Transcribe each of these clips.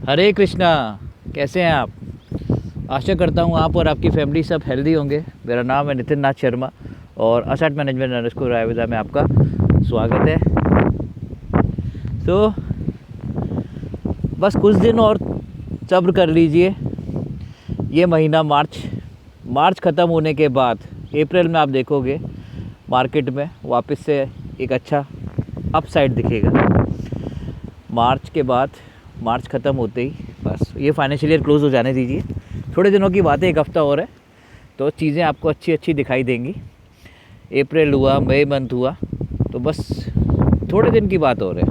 हरे कृष्णा। कैसे हैं आप? आशा करता हूँ आप और आपकी फैमिली सब हेल्दी होंगे। मेरा नाम है नितिन नाथ शर्मा और असेट मैनेजमेंट अंडरस्कोर आयुर्वेदा में आपका स्वागत है। तो बस कुछ दिन और सब्र कर लीजिए। ये महीना मार्च ख़त्म होने के बाद अप्रैल में आप देखोगे मार्केट में वापस से एक अच्छा अपसाइड दिखेगा। मार्च के बाद मार्च ख़त्म होते ही बस ये फाइनेंशियल ईयर क्लोज़ हो जाने दीजिए। थोड़े दिनों की बात है, एक हफ़्ता और है तो चीज़ें आपको अच्छी दिखाई देंगी। अप्रैल हुआ, मई मंथ हुआ, तो बस थोड़े दिन की बात और है।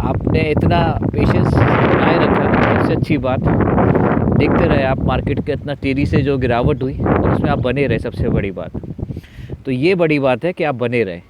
आपने इतना पेशेंस बनाए रखा, सबसे अच्छी बात। देखते रहे आप मार्केट के इतना तेज़ी से जो गिरावट हुई और उसमें आप बने रहे, सबसे बड़ी बात। तो ये बड़ी बात है कि आप बने रहे।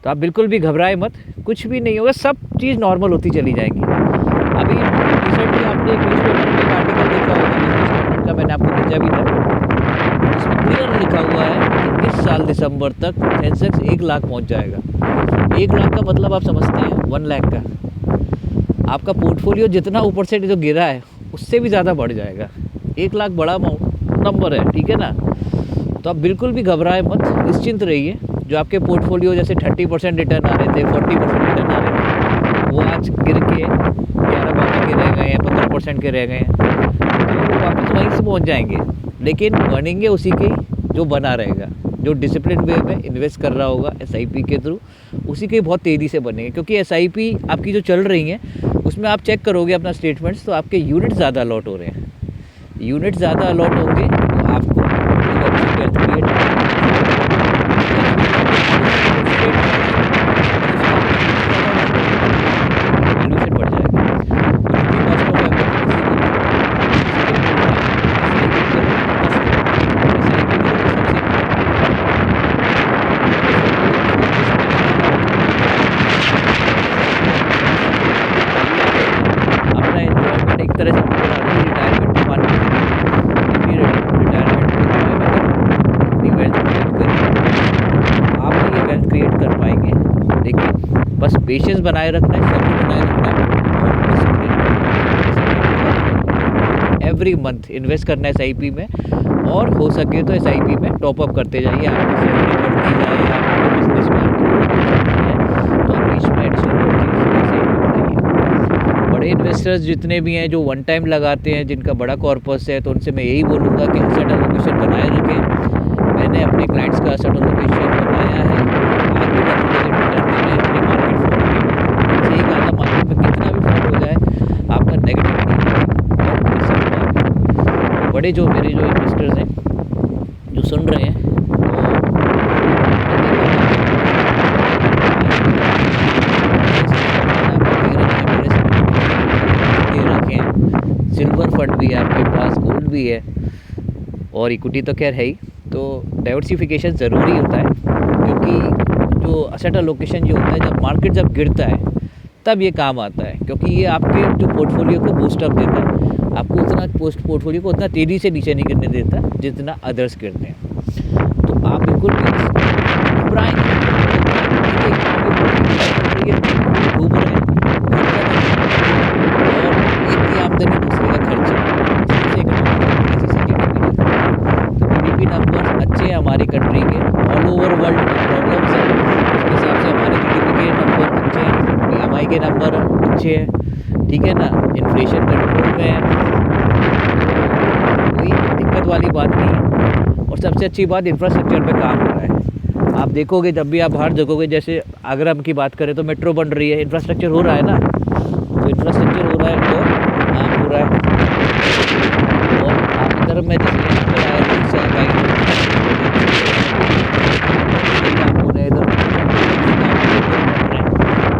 तो आप बिल्कुल भी घबराए मत, कुछ भी नहीं होगा, सब चीज़ नॉर्मल होती चली जाएंगी। अभी रिसेंटली आपने एक न्यूज़पेपर में एक आर्टिकल देखा होगा बिजनेस स्टेटमेंट का, मैंने आपको भेजा भी था। इसमें क्लियर लिखा हुआ है कि इस साल दिसंबर तक सेंसेक्स 1 लाख पहुंच जाएगा। 1 लाख का मतलब आप समझते हैं 1 लाख का। आपका पोर्टफोलियो जितना ऊपर से जो गिरा है उससे भी ज़्यादा बढ़ जाएगा। 1 लाख बड़ा नंबर है, ठीक है ना। तो आप बिल्कुल भी घबराए मत, निश्चिंत रहिए। जो आपके पोर्टफोलियो जैसे 30% रिटर्न आ रहे थे, 40% रिटर्न आ रहे थे, वो आज गिर के 11-12 के रह गए हैं, 15% के रह गए हैं। तो वापस वहीं से पहुंच जाएंगे, लेकिन बनेंगे उसी के जो बना रहेगा, जो डिसिप्लिन वे में इन्वेस्ट कर रहा होगा SIP के थ्रू, उसी के बहुत तेज़ी से बनेंगे। क्योंकि SIP आपकी जो चल रही हैं उसमें आप चेक करोगे अपना स्टेटमेंट्स, तो आपके यूनिट ज़्यादा अलॉट हो रहे हैं। यूनिट ज़्यादा अलॉट होंगे तो आपको एक अच्छी वेल्थ क्रिएट बस पेशेंस बनाए रखना है, सब्र बनाए रखना है और डिसिप्लिन एवरी मंथ इन्वेस्ट करना है SIP में। और हो सके तो SIP में टॉपअप करते जाइए। आपकी सैलरी बढ़ती जाए, आपके बिजनेस में आपकी तो आप बीच में एडिशनल बढ़ाइए। बड़े इन्वेस्टर्स जितने भी हैं जो वन टाइम लगाते हैं, जिनका बड़ा कॉर्पस है, तो उनसे मैं यही बोलूँगा कि एसेट एलोकेशन बनाए रखें। मैंने अपने क्लाइंट्स का एसेट एलोकेशन बनाया है। आज भी डबल डिजिट रिटर्न दे रहे हैं। मार्केट में कितना भी फॉल हो जाए आपका नेगेटिव नहीं और बड़े जो मेरे जो इन्वेस्टर्स हैं जो सुन रहे हैं, तो सिल्वर फंड भी है आपके पास, गोल्ड भी है और इक्विटी तो खैर है ही। तो डाइवर्सिफिकेशन ज़रूरी होता है, क्योंकि जो एसेट एलोकेशन जो होता है, जब मार्केट जब गिरता है तब ये काम आता है। क्योंकि ये आपके जो पोर्टफोलियो को बूस्टअप देता है, आपको उतना पोर्टफोलियो को उतना तेज़ी से नीचे नहीं गिरने देता जितना अदर्स गिरते हैं। तो आप बिल्कुल घबराएं घूम रहे हैं और एक की आमदनी दूसरे का खर्चा, तो GDP नंबर अच्छे हैं हमारी कंट्री के। ऑल ओवर वर्ल्ड प्रॉब्लम्स हैं, उसके हिसाब से हमारे GDP के नंबर अच्छे हैं, PMI के नंबर अच्छे हैं, ठीक है ना। इन्फ्लेशन कंट्रोल में है, कोई दिक्कत वाली बात नहीं है। और सबसे अच्छी बात, इंफ्रास्ट्रक्चर पे काम हो रहा है। आप देखोगे जब भी आप बाहर देखोगे, जैसे आगरा की बात करें तो मेट्रो बन रही है, इंफ्रास्ट्रक्चर हो रहा है ना। तो इंफ्रास्ट्रक्चर हो रहा है तो काम हो रहा है। और आपकी तरफ में जैसे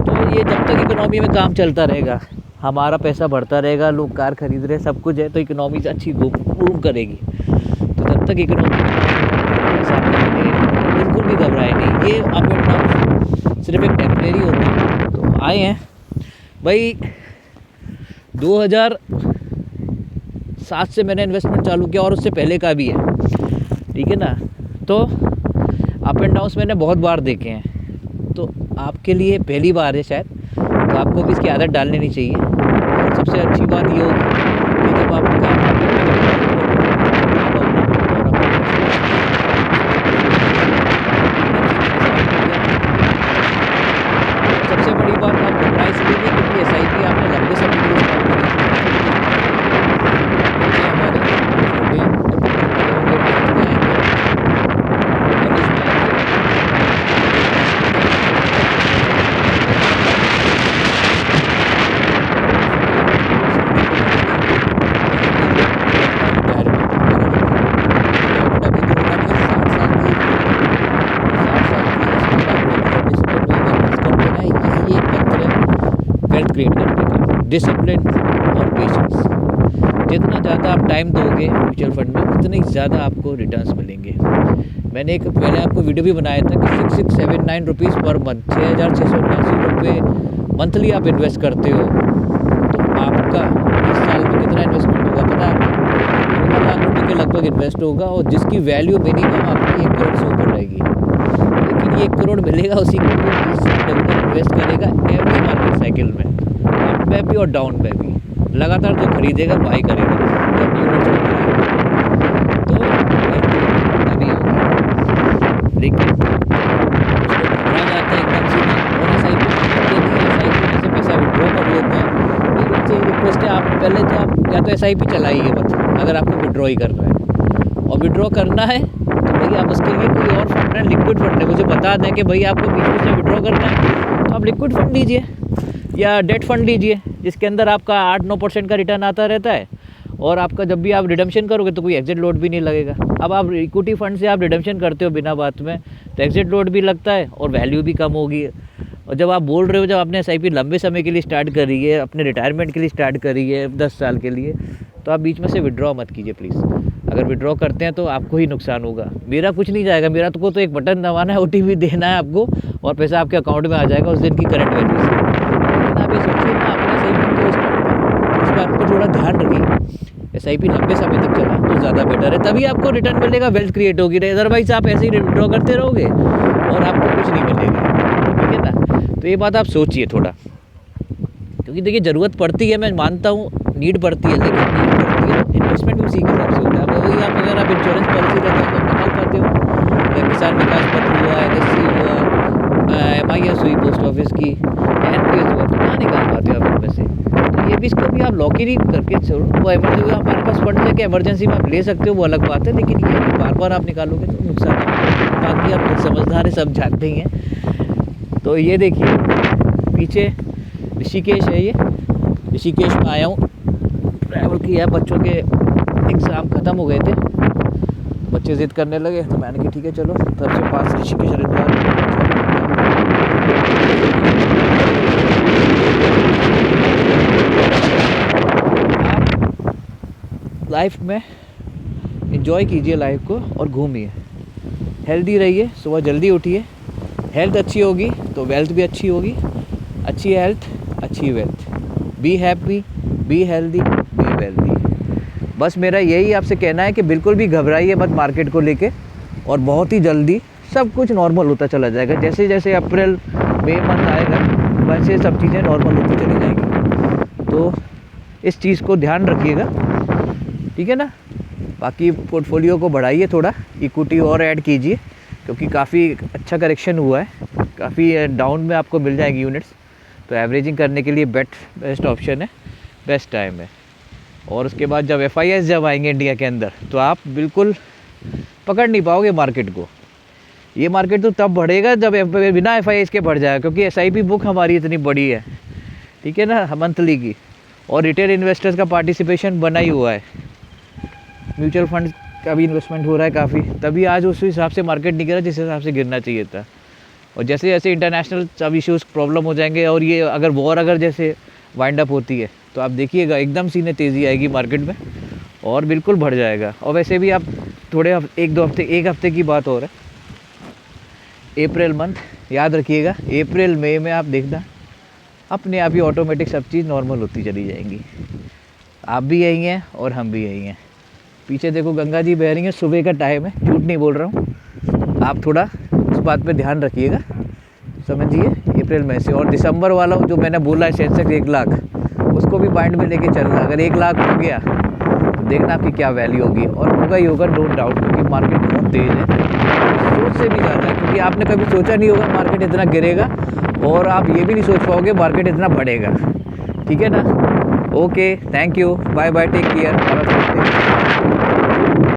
तो ये जब तक इकोनॉमी में काम चलता रहेगा, हमारा पैसा बढ़ता रहेगा, लोग कार खरीद रहे, सब कुछ है, तो इकोनॉमी अच्छी मूव करेगी। तो तब तक इकोनॉमी बिल्कुल भी घबराए नहीं। ये अप एंड डाउन सिर्फ एक टेम्परेरी होता है। तो आए हैं भाई, 2007 से मैंने इन्वेस्टमेंट चालू किया और उससे पहले का भी है, ठीक है ना। तो अप एंड डाउन्स मैंने बहुत बार देखे हैं। तो आपके लिए पहली बार है शायद, तो आपको भी इसकी आदत डाल लेनी चाहिए। और सबसे अच्छी बात ये होगी कि जब आपका मार्केट में सबसे बड़ी बात आप घबराए इसलिए नहीं क्योंकि SIP आपने लंबे समय के लिए स्टार्ट करी है। हमारे क्रिएट करने का डिसिप्लिन और पेशेंस। जितना ज़्यादा आप टाइम दोगे म्यूचुअल फंड में उतने ज़्यादा आपको रिटर्न्स मिलेंगे। मैंने एक पहले आपको वीडियो भी बनाया था कि 6679 रुपीज़ पर मंथ, 6679 रुपये मंथली आप इन्वेस्ट करते हो तो आपका 20 साल में कितना इन्वेस्टमेंट होगा पता है आपको? 2 लाख रुपये के लगभग इन्वेस्ट होगा और जिसकी वैल्यू मिनिमम आपकी 1 करोड़ से ऊपर रहेगी। लेकिन ये 1 करोड़ मिलेगा उसी को 20 साल रेगुलर इन्वेस्ट करेगा एवरी मार्केट साइकिल में, अप पे भी और डाउन पे भी। लगातार जो खरीदेगा बाई करेगा जब यूनिट्स में बनाएगा तो तभी होगा। लेकिन घबरा जाता है एकदम से और SIP में से पैसा विड्रॉ कर लेते हैं। मेरी उनसे रिक्वेस्ट है आप पहले तो आप या तो SIP चलाइए मत अगर आपको विड्रॉ ही करना है, और विड्रॉ करना है तो भाई आप उसके लिए कोई और फंड है, लिक्विड फंड है, मुझे बता दें कि भाई आपको बीच में से विड्रॉ करना है तो आप लिक्विड फंड लीजिए या डेट फंड लीजिए जिसके अंदर आपका 8-9% का रिटर्न आता रहता है और आपका जब भी आप रिडम्पशन करोगे तो कोई एग्जिट लोड भी नहीं लगेगा। अब आप इक्विटी फंड से आप रिडम्पशन करते हो बिना बात में तो एग्जिट लोड भी लगता है और वैल्यू भी कम होगी। और जब आप बोल रहे हो जब आपने SIP लंबे समय के लिए स्टार्ट करी है, अपने रिटायरमेंट के लिए स्टार्ट करी है 10 साल के लिए, तो आप बीच में से विड्रॉ मत कीजिए प्लीज़। अगर विड्रॉ करते हैं तो आपको ही नुकसान होगा, मेरा कुछ नहीं जाएगा। मेरा तो एक बटन दबाना है, OTP देना है आपको और पैसा आपके अकाउंट में आ जाएगा उस दिन की करंट वैल्यू से। लेकिन आप ये सोचिए ना अपने SIP को स्टार्ट करें, इस बात को थोड़ा ध्यान रखिए। SIP लंबे समय तक चला तो ज़्यादा बेटर है, तभी आपको रिटर्न मिलेगा, वेल्थ क्रिएट होगी। अदरवाइज आप ऐसे ही विड्रॉ करते रहोगे और आपको कुछ नहीं मिलेगा, ठीक है ना। तो ये बात आप सोचिए थोड़ा, क्योंकि देखिए ज़रूरत पड़ती है, मैं मानता हूँ नीड पड़ती है, लेकिन नीड पड़ती है इन्वेस्टमेंट भी उसी के हिसाब से होता है। अब वही आप अगर आप इंश्योरेंस पॉलिसी रहते हो तो निकाल पाते हो, या किसान विकास पत्र हुआ, NSC हुआ, MIS हुई पोस्ट ऑफिस की, NPS हुआ, तो कहाँ निकाल पाते हो आप इनमें से। तो ये भी इसको भी आप लॉक ही नहीं करके छोड़ो, वो इमरजेंसी हमारे पास फंड है कि इमरजेंसी में आप ले सकते हो, वो अलग बात है। लेकिन ये बार बार आप निकालोगे तो नुकसान है। बाकी आप समझदार है, सब जानते ही हैं। तो ये देखिए पीछे ऋषिकेश है, ये ऋषिकेश में आया हूँ, ट्रैवल किया। बच्चों के एग्ज़ाम ख़त्म हो गए थे, बच्चे ज़िद करने लगे तो मैंने कहा ठीक है चलो, तब से पास ऋषिकेश हरिद्वार। आप लाइफ में एंजॉय कीजिए लाइफ को और घूमिए, हेल्दी रहिए, सुबह जल्दी उठिए। हेल्थ अच्छी होगी तो वेल्थ भी अच्छी होगी, अच्छी हेल्थ अच्छी wealth. Be happy, be healthy, be wealthy. बस मेरा यही आपसे कहना है कि बिल्कुल भी घबराइए मत मार्केट को लेके, और बहुत ही जल्दी सब कुछ नॉर्मल होता चला जाएगा। जैसे जैसे अप्रैल मई मंथ आएगा वैसे सब चीज़ें नॉर्मल होती चली जाएंगी। तो इस चीज़ को ध्यान रखिएगा, ठीक है ना। बाकी पोर्टफोलियो को बढ़ाइए, थोड़ा इक्विटी और ऐड कीजिए, क्योंकि काफ़ी अच्छा करेक्शन हुआ है, काफ़ी डाउन में आपको मिल जाएंगी यूनिट्स। तो एवरेजिंग करने के लिए बेस्ट ऑप्शन है, बेस्ट टाइम है। और उसके बाद जब FIS जब आएंगे इंडिया के अंदर तो आप बिल्कुल पकड़ नहीं पाओगे मार्केट को। ये मार्केट तो तब बढ़ेगा जब बिना FIS के बढ़ जाएगा, क्योंकि SIP बुक हमारी इतनी बड़ी है, ठीक है ना, मंथली की, और रिटेल इन्वेस्टर्स का पार्टिसिपेशन बना ही हुआ है। म्यूचुअल फंड का भी इन्वेस्टमेंट हो रहा है काफ़ी, तभी आज उस हिसाब से मार्केट नहीं गिरा जिस हिसाब से गिरना चाहिए था। और जैसे जैसे इंटरनेशनल सब इश्यूज़ प्रॉब्लम हो जाएंगे, और ये अगर वॉर अगर जैसे वाइंड अप होती है तो आप देखिएगा एकदम सीने तेज़ी आएगी मार्केट में और बिल्कुल बढ़ जाएगा। और वैसे भी आप थोड़े एक हफ्ते की बात हो रहा है, अप्रैल मंथ याद रखिएगा, अप्रैल मई में आप देखना अपने आप ही ऑटोमेटिक सब चीज़ नॉर्मल होती चली जाएंगी। आप भी यही हैं और हम भी यही हैं। पीछे देखो गंगा जी बह रही हैं, सुबह का टाइम है, झूठ नहीं बोल रहा हूँ। आप थोड़ा उस बात पे ध्यान रखिएगा, समझिए, अप्रैल मई से। और दिसंबर वाला जो मैंने बोला है सेंसेक्स 1 लाख, वो उसको भी माइंड में लेके चलना। अगर 1 लाख हो गया तो देखना आपकी क्या वैल्यू होगी, और होगा ही होगा, नो डाउट, क्योंकि मार्केट बहुत तेज़ है, सोच से भी ज़्यादा है। क्योंकि आपने कभी सोचा नहीं होगा मार्केट इतना गिरेगा, और आप ये भी नहीं सोच पाओगे मार्केट इतना बढ़ेगा। ठीक है ना? Okay, thank you, bye bye, take care.